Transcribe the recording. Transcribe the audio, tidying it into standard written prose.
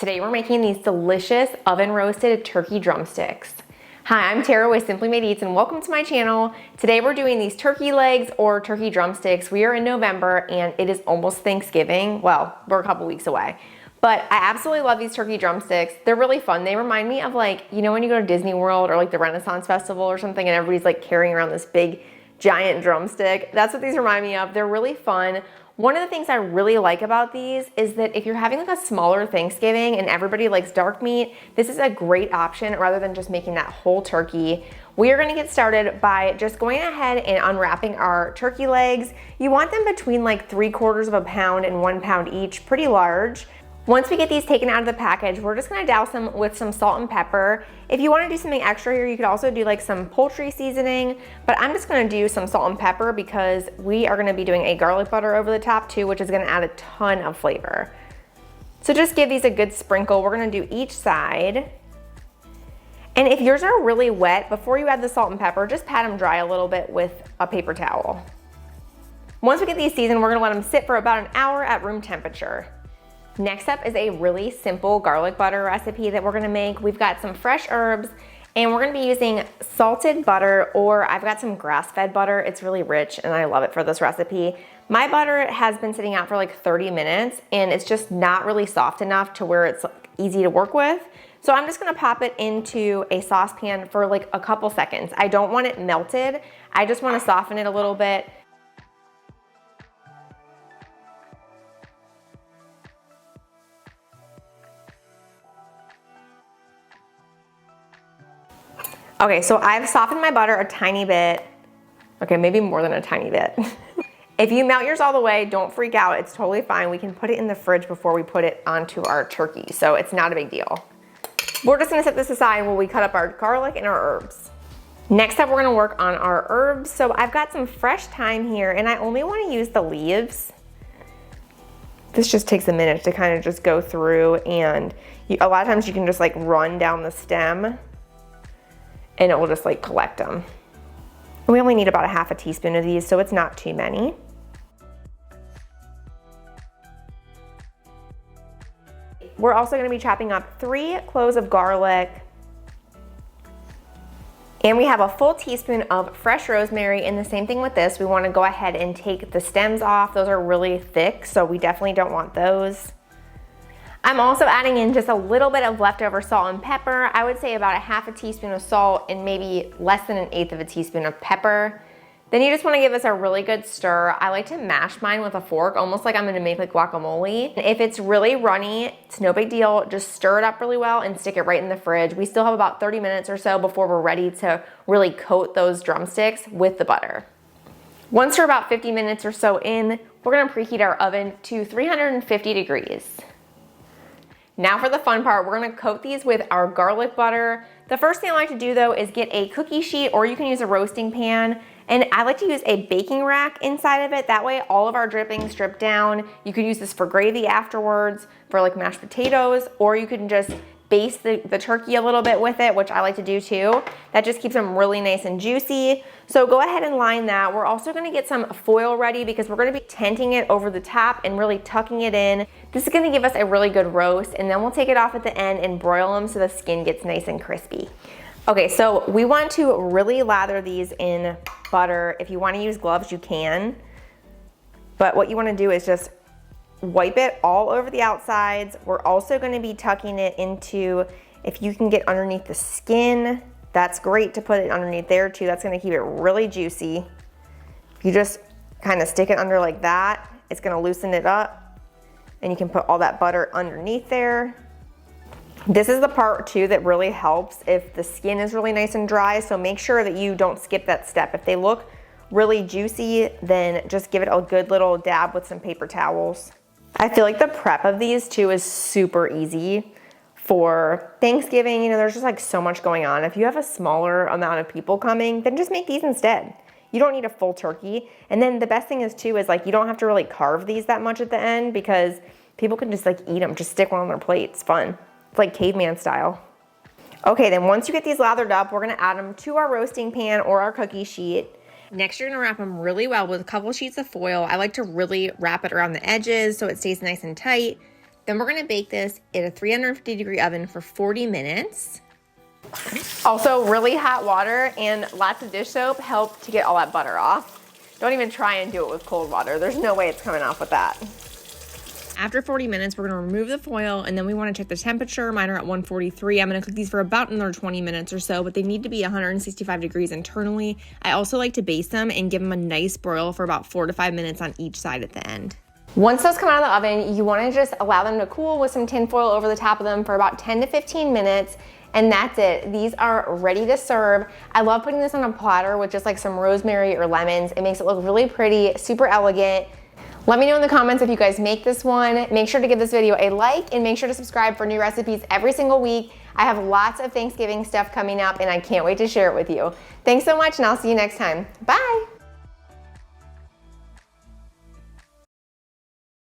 Today we're making these delicious oven roasted turkey drumsticks. Hi, I'm Tara with Simply Made Eats and welcome to my channel. Today we're doing these turkey legs or turkey drumsticks. We are in November and it is almost Thanksgiving. Well, we're a couple weeks away. But I absolutely love these turkey drumsticks. They're really fun. They remind me of when you go to Disney World or the Renaissance Festival or something and everybody's carrying around this big giant drumstick. That's what these remind me of. They're really fun. One of the things I really like about these is that if you're having a smaller Thanksgiving and everybody likes dark meat, this is a great option rather than just making that whole turkey. We are gonna get started by just going ahead and unwrapping our turkey legs. You want them between 3/4 of a pound and 1 pound each, pretty large. Once we get these taken out of the package, we're just gonna douse them with some salt and pepper. If you wanna do something extra here, you could also do some poultry seasoning, but I'm just gonna do some salt and pepper because we are gonna be doing a garlic butter over the top too, which is gonna add a ton of flavor. So just give these a good sprinkle. We're gonna do each side. And if yours are really wet, before you add the salt and pepper, just pat them dry a little bit with a paper towel. Once we get these seasoned, we're gonna let them sit for about an hour at room temperature. Next up is a really simple garlic butter recipe that we're gonna make. We've got some fresh herbs and we're gonna be using salted butter, or I've got some grass-fed butter. It's really rich and I love it for this recipe. My butter has been sitting out for 30 minutes and it's just not really soft enough to where it's easy to work with. So I'm just gonna pop it into a saucepan for a couple seconds. I don't want it melted. I just wanna soften it a little bit. Okay, so I've softened my butter a tiny bit. Okay, maybe more than a tiny bit. If you melt yours all the way, don't freak out. It's totally fine. We can put it in the fridge before we put it onto our turkey, so it's not a big deal. We're just gonna set this aside while we cut up our garlic and our herbs. Next up, we're gonna work on our herbs. So I've got some fresh thyme here, and I only wanna use the leaves. This just takes a minute to kind of just go through, and a lot of times you can just run down the stem and it will just collect them. We only need about a half a teaspoon of these, so it's not too many. We're also gonna be chopping up 3 cloves of garlic, and we have a full teaspoon of fresh rosemary, and the same thing with this. We wanna go ahead and take the stems off. Those are really thick, so we definitely don't want those. I'm also adding in just a little bit of leftover salt and pepper. I would say about a half a teaspoon of salt and maybe less than 1/8 of a teaspoon of pepper. Then you just wanna give this a really good stir. I like to mash mine with a fork, almost like I'm gonna make guacamole. If it's really runny, it's no big deal. Just stir it up really well and stick it right in the fridge. We still have about 30 minutes or so before we're ready to really coat those drumsticks with the butter. Once we're about 50 minutes or so in, we're gonna preheat our oven to 350 degrees. Now for the fun part, we're gonna coat these with our garlic butter. The first thing I like to do though is get a cookie sheet, or you can use a roasting pan. And I like to use a baking rack inside of it. That way all of our drippings drip down. You could use this for gravy afterwards, for mashed potatoes, or you can just baste the turkey a little bit with it, which I like to do too. That just keeps them really nice and juicy. So go ahead and line that. We're also gonna get some foil ready because we're gonna be tenting it over the top and really tucking it in. This is gonna give us a really good roast, and then we'll take it off at the end and broil them so the skin gets nice and crispy. Okay, so we want to really lather these in butter. If you wanna use gloves, you can. But what you wanna do is just wipe it all over the outsides. We're also gonna be tucking it into, if you can get underneath the skin, that's great to put it underneath there too. That's gonna keep it really juicy. If you just kind of stick it under like that, it's gonna loosen it up, and you can put all that butter underneath there. This is the part too that really helps if the skin is really nice and dry, so make sure that you don't skip that step. If they look really juicy, then just give it a good little dab with some paper towels. I feel like the prep of these too is super easy for Thanksgiving. There's just so much going on. If you have a smaller amount of people coming, then just make these instead. You don't need a full turkey. And then the best thing is too is you don't have to really carve these that much at the end because people can just eat them, just stick one on their plate. It's fun. It's like caveman style. Okay, then once you get these lathered up, we're gonna add them to our roasting pan or our cookie sheet. Next, you're gonna wrap them really well with a couple sheets of foil. I like to really wrap it around the edges so it stays nice and tight. Then we're gonna bake this in a 350-degree oven for 40 minutes. Also, really hot water and lots of dish soap help to get all that butter off. Don't even try and do it with cold water. There's no way it's coming off with that. After 40 minutes, we're gonna remove the foil, and then we wanna check the temperature. Mine are at 143. I'm gonna cook these for about another 20 minutes or so, but they need to be 165 degrees internally. I also like to baste them and give them a nice broil for about 4 to 5 minutes on each side at the end. Once those come out of the oven, you wanna just allow them to cool with some tin foil over the top of them for about 10 to 15 minutes, and that's it. These are ready to serve. I love putting this on a platter with just like some rosemary or lemons. It makes it look really pretty, super elegant. Let me know in the comments if you guys make this one. Make sure to give this video a like and make sure to subscribe for new recipes every single week. I have lots of Thanksgiving stuff coming up and I can't wait to share it with you. Thanks so much and I'll see you next time. Bye.